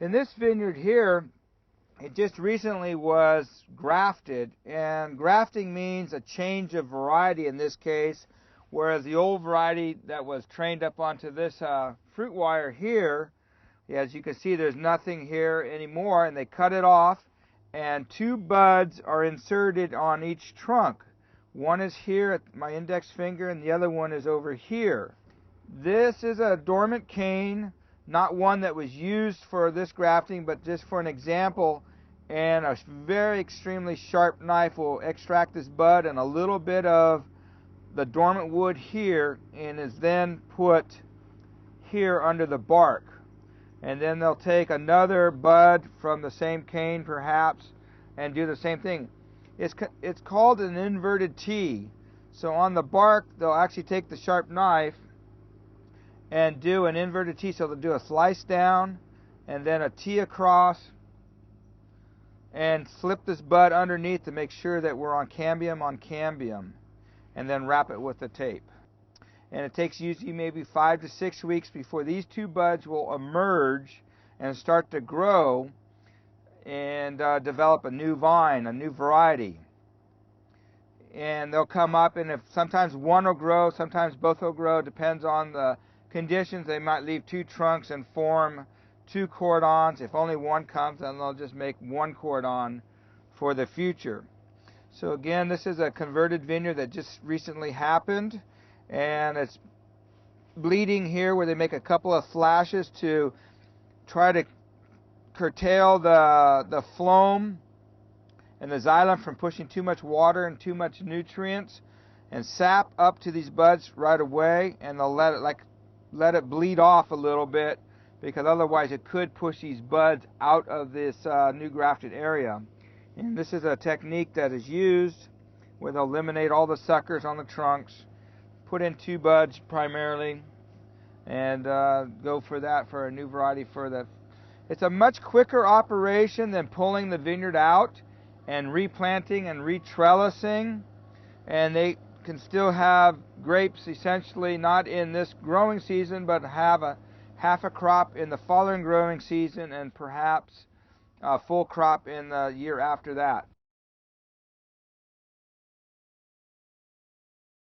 In this vineyard here, it just recently was grafted, and grafting means a change of variety in this case, whereas the old variety that was trained up onto this fruit wire here, as you can see, there's nothing here anymore, and they cut it off, and two buds are inserted on each trunk. One is here at my index finger, and the other one is over here. This is a dormant cane, not one that was used for this grafting, but just for an example, and a very extremely sharp knife will extract this bud and a little bit of the dormant wood here, and is then put here under the bark. And then they'll take another bud from the same cane perhaps and do the same thing. It's called an inverted T. So on the bark they'll actually take the sharp knife and do an inverted T. So they'll do a slice down and then a T across and slip this bud underneath to make sure that we're on cambium, and then wrap it with the tape. And it takes usually maybe 5 to 6 weeks before these two buds will emerge and start to grow and develop a new vine, a new variety. And they'll come up, and if sometimes one will grow, sometimes both will grow, depends on the conditions. They might leave two trunks and form two cordons. If only one comes, then they'll just make one cordon for the future. So again, this is a converted vineyard that just recently happened, and it's bleeding here where they make a couple of flashes to try to curtail the phloem and the xylem from pushing too much water and too much nutrients and sap up to these buds right away, and they'll let it bleed off a little bit, because otherwise it could push these buds out of this new grafted area. And this is a technique that is used where they'll eliminate all the suckers on the trunks, put in two buds primarily, and go for that for a new variety for the. It's a much quicker operation than pulling the vineyard out and replanting and retrellising, and they can still have grapes essentially not in this growing season, but have half a crop in the following growing season and perhaps a full crop in the year after that.